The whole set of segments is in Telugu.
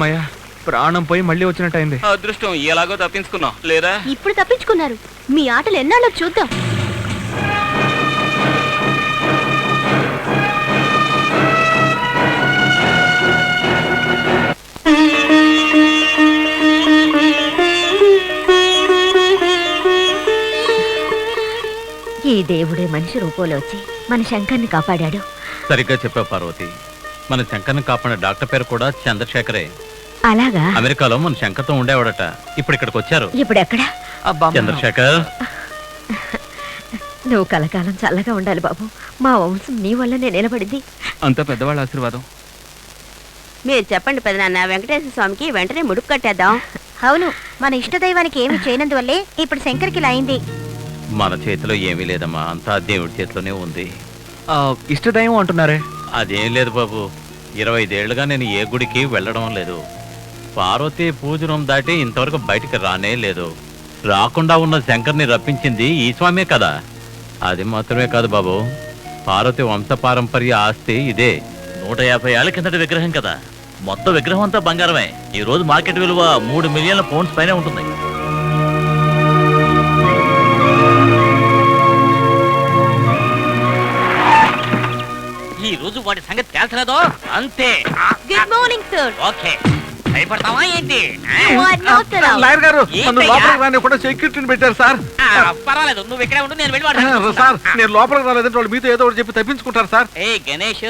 అమ్మయ్యా, ప్రాణం పోయి మళ్ళీ వచ్చినట్టయింది. అదృష్టం, ఎలాగో తప్పించుకున్నాం లేదా? ఇప్పుడు తప్పించుకున్నారు. మీ ఆటలు ఎన్నాళ్ళో చూద్దాం. ఈ దేవుడే మనిషి రూపంలో వచ్చి మన శంకర్ని కాపాడాడు. సరిగ్గా చెప్పావు పార్వతి. మన శంకర్ని కాపాడిన డాక్టర్ పేరు కూడా చంద్రశేఖరే. అలాగా? అమెరికాలో మన శంకర్తో ఉండేవాడట. ఇప్పుడు ఇక్కడికి వచ్చారు. ఇప్పుడు ఎక్కడ? చంద్రశేఖర్, నువ్వు కలకాలం చల్లగా ఉండాలి బాబు. మా వంశం నీ వల్లనే నిలబడింది. అంత పెద్దవాళ్ళ ఆశీర్వాదం. మీరు చెప్పండి పెదనాన్న, వెంకటేశ్వర స్వామికి వెంటనే ముడుపు కట్టేద్దాం. అవును, మన ఇష్టదైవానికి ఏమి చేయనందువల్లే ఇప్పుడు శంకర్కి ఇలా అయింది. మన చేతిలో ఏమీ లేదమ్మా, అంతా దేవుడి చేతిలోనే ఉంది. ఇష్టదైవం అంటున్నారే? అదేం లేదు బాబు, 25 ఏళ్లుగా నేను ఏ గుడికి వెళ్ళడం లేదు. పార్వతి పూజ రూమ్ దాటి ఇంతవరకు బయటికి రానే లేదు. రాకుండా ఉన్న శంకర్ని రప్పించింది ఈ స్వామే కదా. అది మాత్రమే కాదు బాబు, పార్వతి వంశపారంపర్య ఆస్తి ఇదే. 150 ఏళ్ల కిందటి విగ్రహం కదా. మొత్తం విగ్రహం అంతా బంగారమే. ఈ రోజు మార్కెట్ విలువ 3 మిలియన్ల పౌండ్స్ పైనే ఉంటుంది. ఈ రోజు వాడి సంగతి తేల్చలేదో అంతే. Good morning sir. ఓకే, భయపడతావా ఏంటి? లాయర్ గారు నన్ను లోపలికి రానివ్వకుండా సెక్యూరిటీని పెట్టారు సార్. పర్వాలేదు, నువ్వు ఇక్కడే ఉండు, నేను వెళ్ళి సార్ నేను లోపలికి రాలేదంటే వాళ్ళు మీతో ఏదో ఒకటి చెప్పి తప్పించుకుంటారు సార్. ఏ గణేష్,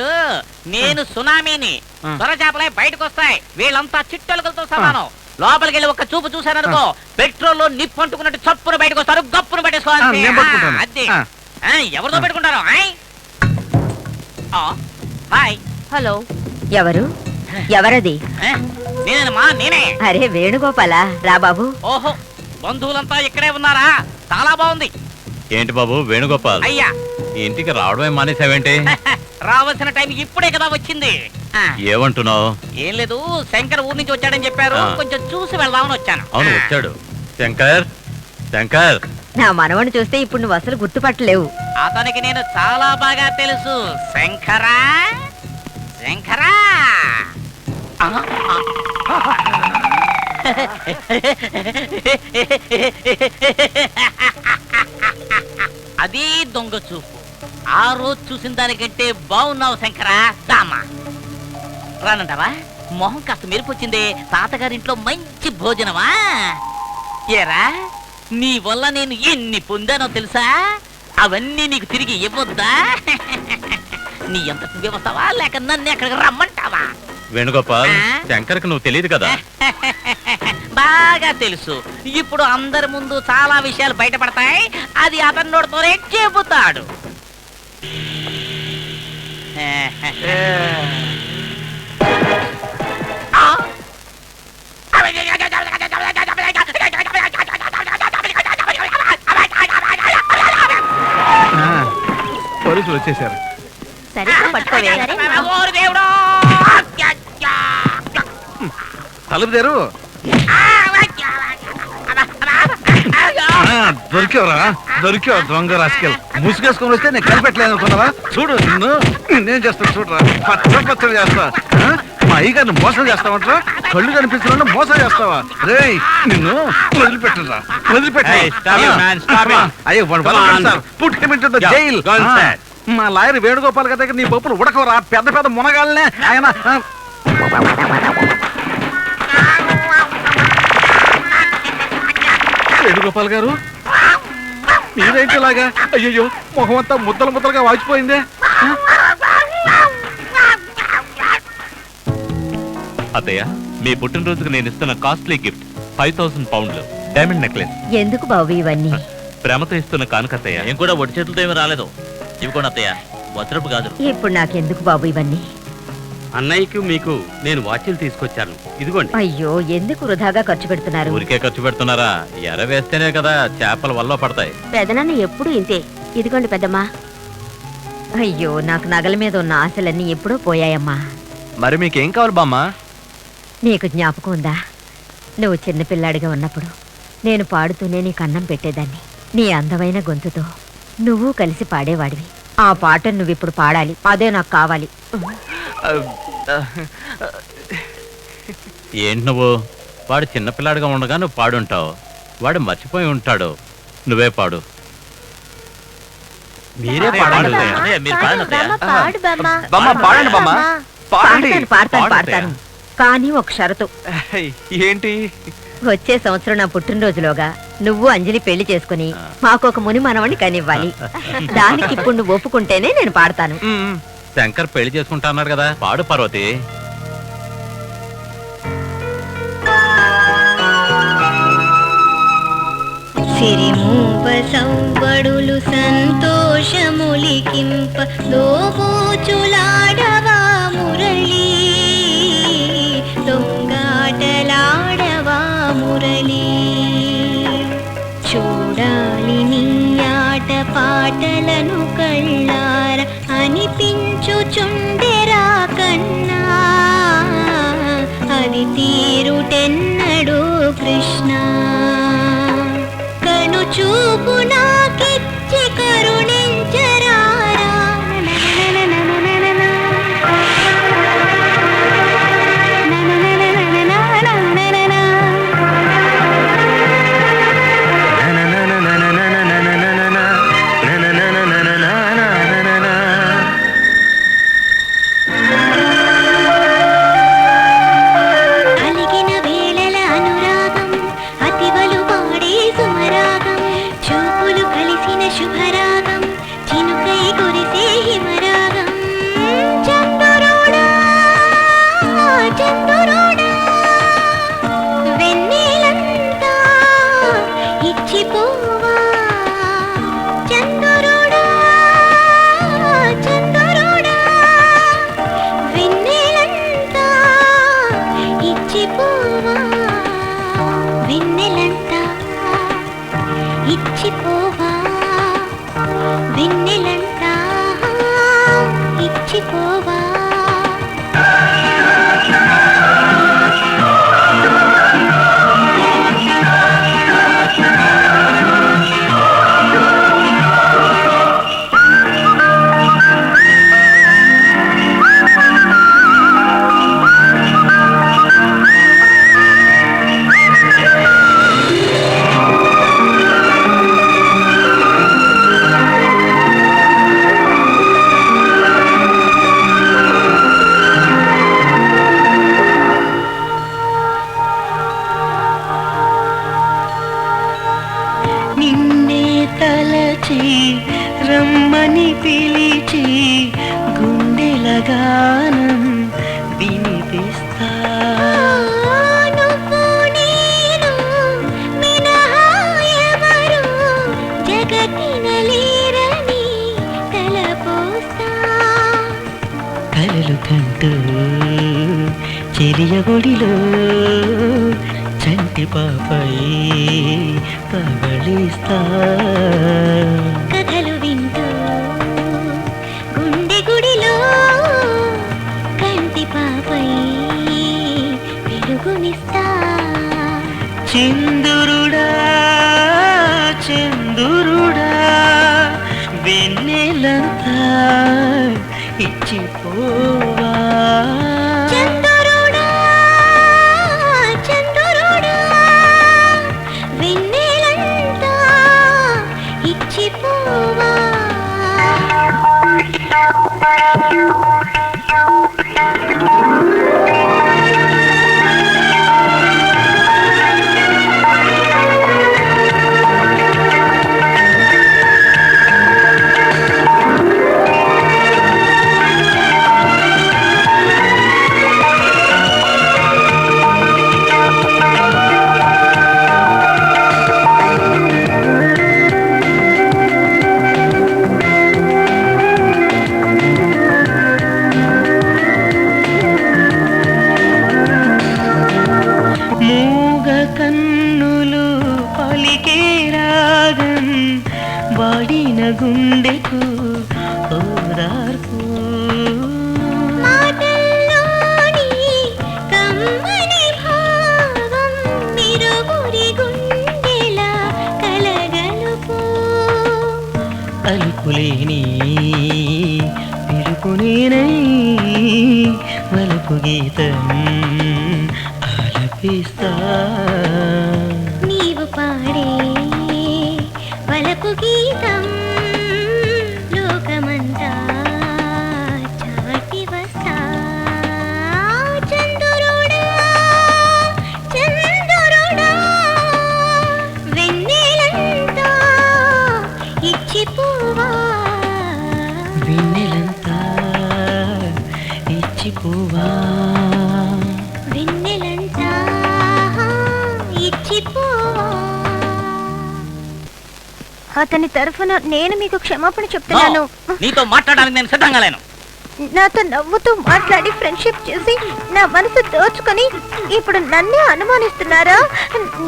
నేను సునామీని. దొరచాపలే బయటకు వస్తాయి. వీళ్ళంతా చిట్టెలుకలతో సమానం. లోపలికి వెళ్ళి ఒక చూపు చూసారనుకో, పెట్రోల్ లో నిప్పు అంటుకున్నట్టు చప్పును బయటకు వస్తారు. గప్పును పట్టేసుకోవాలి. అదే ఎవరితో పెట్టుకుంటారు? హాయ్. హలో. ఎవరు? ఎవరది? నేనేనమ్మా, నేనే. అరే వేణుగోపాల, రా బాబు. ఓహో, బంధువులంతా ఇక్కడే ఉన్నారా? చాలా బాగుంది. ఏంటి బాబు వేణుగోపాల్, అయ్యా ఇంటికి రావడమే మానేసావేంటి? రావాల్సిన టైం ఇప్పుడే కదా వచ్చింది. ఏమంటున్నావు? ఏం లేదు, శంకర్ ఊరి నుంచి వచ్చాడని చెప్పారు. కొంచెం చూసి వెళ్దామని వచ్చాను. అవును వచ్చాడు. శంకర్, శంకర్. నా మనవని చూస్తే ఇప్పుడు నువ్వు అసలు గుర్తుపట్టలేవు. అతనికి నేను చాలా బాగా తెలుసు. శంకరా, శంకరా. అది దొంగ చూపు. ఆ రోజు చూసిన దానికంటే బాగున్నావు శంకరా. దామా రానంటావా? మొహం కాస్త మెరుపొచ్చిందే. తాతగారింట్లో మంచి భోజనమా? ఏరా, నీ వల్ల నేను ఎన్ని పొందానో తెలుసా? అవన్నీ నీకు తిరిగి ఇవ్వొద్దా? నీ ఎంత వ్యవస్థవా లేక నన్ను ఎక్కడికి రమ్మంటావా? వేణుగోపాల్, శంకర్కి నువ్వు తెలియదు కదా. బాగా తెలుసు. ఇప్పుడు అందరి ముందు చాలా విషయాలు బయటపడతాయి. అది అతని నోటితోనే చెబుతాడు. పోలీసులు వచ్చేసారు. సరిగ్గా పట్టుకోవే. తలుపు తెరు. దొరికేవరా? దొరికావు దొంగ రాసుకెళ్ళి. ముసుగేసుకొని వస్తే నేను కనిపెట్టలేదు అనుకున్నావా? చూడు నిన్ను నేనేం చేస్తాను చూడరా. పచ్చడి చేస్తా. మా అయ్యగారిని మోసం చేస్తావంటరా? కళ్ళు కనిపించకుండా మోసం చేస్తావా? రే నిన్ను వదిలిపెట్టరా, వదిలిపెట్ట. అయ్యో put him into the jail. మా లాయర్ వేణుగోపాల్ గారి దగ్గర నీ పప్పులు ఉడకవరా. పెద్ద పెద్ద మునగాళ్ళనే ఆయన. వేణుగోపాల్ గారు మీరేంటి ఇలాగా? అయ్యో ముఖం అంతా ముద్దలు ముద్దలుగా వాచిపోయిందే. అత్తయ్య, మీ పుట్టినరోజుకు నేను ఇస్తున్న కాస్ట్లీ గిఫ్ట్ 5000 పౌండ్లు డైమండ్ నెక్లెస్. ఎందుకు బాబు ఇవన్నీ? ప్రేమతో ఇస్తున్న కానుకత్తయ్య. నేను కూడా ఒట్టి చేతులతో ఏమీ రాలేదు. ఇవి కూడా అత్తయ్య, వజ్రపు కాదు. ఇప్పుడు నాకెందుకు బాబు ఇవన్నీ? అన్నయ్యకు మీకు నేను వాచ్లు తీసుకొచ్చాను, ఇదిగోండి. అయ్యో, ఎందుకు వృధాగా ఖర్చు పెడుతున్నారు? ఊరికే ఖర్చు పెడుతున్నారా? ఎర వేస్తేనే కదా చేపల వల్ల పడతాయి. పెదనాన్న ఎప్పుడు ఇంతే. ఇదిగోండి పెద్దమ్మా. అయ్యో, నాకు నగల మీద ఉన్న ఆశలన్నీ ఎప్పుడో పోయాయమ్మా. మరి మీకేం కావాలి బామ్మా? నీకు జ్ఞాపకం ఉందా? నువ్వు చిన్నపిల్లాడిగా ఉన్నప్పుడు నేను పాడుతూనే నీకు అన్నం పెట్టేదాన్ని. నీ అందమైన గొంతుతో నువ్వు కలిసి పాడేవాడివి. ఆ పాటను నువ్విప్పుడు పాడాలి. అదే నాకు కావాలి. ఏంటి నువ్వు? వాడు చిన్నపిల్లాడిగా ఉండగా నువ్వు పాడుంటావు. వాడు మర్చిపోయి ఉంటాడు. నువ్వే పాడు. మీరే పాడండి. అన్నయ్య, మీరు పాడండి అత్తయ్య. పాడు బామ్మ. బామ్మ పాడండి బామ్మ. పాడండి. పాడతాను కానీ ఒక షరతు. ఏంటి? వచ్చే సంవత్సరం నా పుట్టినరోజులోగా నువ్వు అంజలి పెళ్లి చేసుకుని మాకు ఒక ముని మనవణ్ణి కనివ్వాలి. దానికి ఇప్పుడు నువ్వు ఒప్పుకుంటేనే నేను పాడతాను. మ్మ్. శంకర్ పెళ్లి చేసుకుంటా అన్నారు కదా, పాడు పార్వతి. సిరిమూప సంబడులు సంతోషములికింప దోబూచులాడవా మురళి దొంగాటలాడవా మురళి చూడాలి నీ ఆట పాటలను కళ్ళార అనిపించుచుండెరా కన్నా అది తీరుటెన్నడూ కృష్ణ చూపు నాకిచ్చి కరుణించరారా అలిగిన వేళల అనురాగం అతివలు పాడే సుమరాగం చూపులు కలిసిన శుభరాగం చినుకై కురిసే హిమరాగం చంద్రుడా చంద్రుడా వెన్నెలంతా ఇచ్చిపోవా చంద్రుడా చంద్రుడా వెన్నెలంతా ఇచ్చిపోవా వెన్నెలంతా ఇచ్చిపోవా వెన్నెలంతా ఇచ్చిపోవా నిన్నే తలచి రమ్మని పిలిచి గుండెల గానం వినిపిస్తా నువ్వు నేను మినహా ఎవరు జగతినలేరని తలపోస్తా కలలు కంటూ చెలియ ఒడిలో చంటి పాపై పగలిస్తా కథలు వింటూ గుండె గుడిలో కంటి పాపై వెలుగునిస్తా చందురుడా చందురుడా వెన్నెలంతా ఇచ్చిపోవా చందురుడా చందురుడా వెన్నెలంతా ఇచ్చిపోవా మూగ కన్నులు పలికే రాగం వాడిన గుండెకు ఓదార్పు మాటల్లోని కమ్మని భావం నిరుగురి గుండెల కలగలుపు అలుపులేని పిలుపునేనై వలుపు గీతం ఇస్తా నీవు పాడే వలపు గీతం లోకమంతా చాటి వస్తా చంద్రుడా చంద్రుడా వెన్నెలంతా ఇచ్చిపోవా వెన్నెలంతా ఇచ్చిపోవా వెన్నెలంతా ఇచ్చిపోవా. అతని తరఫున నేను మీకు క్షమాపణ చెప్తున్నాను. నీతో మాట్లాడడానికి నేను సిద్ధంగా లేను. నాతో నవ్వుతూ మాట్లాడి ఫ్రెండ్షిప్ చేసి నా మనసు దోచుకొని ఇప్పుడు నన్నే అనుమానిస్తున్నారా?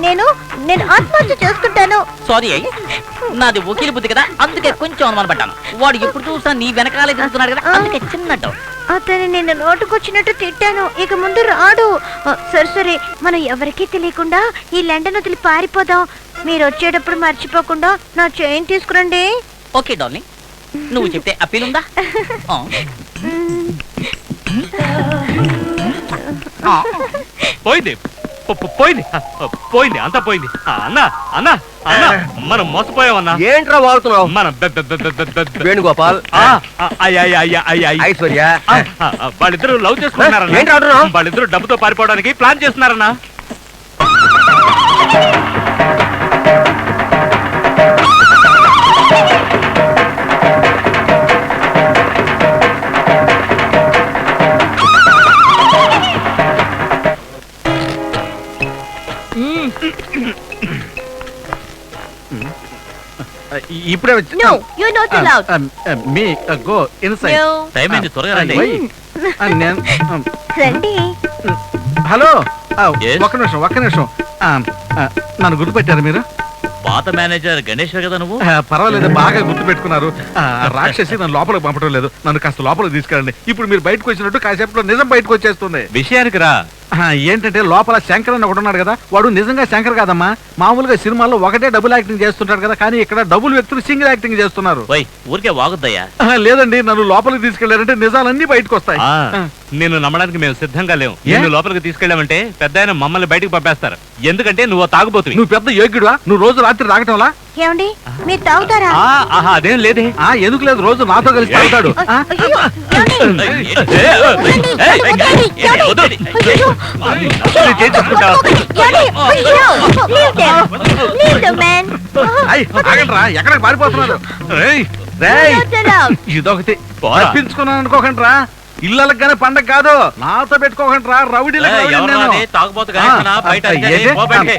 నేను నేను ఆత్మహత్య చేసుకుంటాను. సారీ అయ్యి, నాది వకీలు బుద్ధి కదా, అందుకే కొంచెం అనుమాన పడ్డాను. వాడు ఎప్పుడు చూసినా నీ వెనకాలే తిరుగుతున్నాడు కదా, అందుకే చిన్నట్టు. అతని నేను నోటుకొచ్చినట్టు తిట్టాను. ఇక ముందు రాడు. సరే సరే, మనం ఎవరికీ తెలియకుండా ఈ లండన్ వదిలి పారిపోదాం. మీరు వచ్చేటప్పుడు మర్చిపోకుండా నా చైన్ తీసుకురండి. ఓకే డార్లింగ్, నువ్వు చెప్తే అప్పీల్ ఉందా? పోయింది పోయింది పోయింది అంతా పోయింది. అన్న అన్న అన్న మనం మోసపోయామన్నా. ఏంట్రా వాడుతున్నావు? మన వేణుగోపాల్, ఐశ్వర్య, వాళ్ళిద్దరు లవ్ చేసుకుంటున్నారన్నా. ఏంటి ఆడుతున్నావు? వాళ్ళిద్దరు డబ్బుతో పారిపోవడానికి ప్లాన్ చేస్తున్నారన్నా. ఇప్పుడే వచ్చి No, you're not allowed. Me go inside. No. Time అయింది, త్వరగా రండి. నేను రండి. Hello Yes? ఒక్క నిమిషం నన్ను గుర్తుపెట్టారు మీరు? పాత మేనేజర్ గణేష్ కదా నువ్వు? పర్వాలేదు, బాగా గుర్తు పెట్టుకున్నారు. రాక్షసి నన్ను లోపలికి పంపడం లేదు. నన్ను కాస్త లోపలికి తీసుకెళ్ళండి. ఇప్పుడు మీరు బయటకు వచ్చినట్టు కాసేపులో నిజం బయటకు వచ్చేస్తుంది. విషయానికి రా. ఏంటంటే లోపల శంకర్ అని ఒకడు ఉన్నాడు కదా, వాడు నిజంగా శంకర్ కాదమ్మా. మామూలుగా సినిమాల్లో ఒకటే డబుల్ యాక్టింగ్ చేస్తుంటాడు కదా, కానీ ఇక్కడ డబుల్ వ్యక్తులు సింగిల్ యాక్టింగ్ చేస్తున్నారు. ఊరికే వాగుద్దయ్యా. లేదండి, నన్ను లోపలికి తీసుకెళ్లారంటే నిజాలన్నీ బయటకు వస్తాయి. నిన్ను నమ్మడానికి మేము సిద్ధంగా లేవు. ఏ? నిన్ను లోపలికి తీసుకెళ్ళామంటే పెద్ద ఆయన మమ్మల్ని బయటకు పంపేస్తారు. ఎందుకంటే నువ్వు తాగుబోతువి. నువ్వు పెద్ద యోగ్యుడా? నువ్వు రోజు రాత్రి రాగటంలా? ఏమండి, మీరు తాగుతారా? అదేం లేదే. ఎందుకు లేదు, రోజు నాతో కలిసి తాగుతాడు. అయ్యో, ఏమండి? ఆగండి రా, ఎక్కడికి పారిపోతున్నారు? ఇదొకటి తప్పించుకున్నాను అనుకోకండి రా. ఇళ్ళకి గానే పండగ కాదు, నాతో పెట్టుకోకండి రా. రౌడీలకు తాగుబోతు ఏంటి?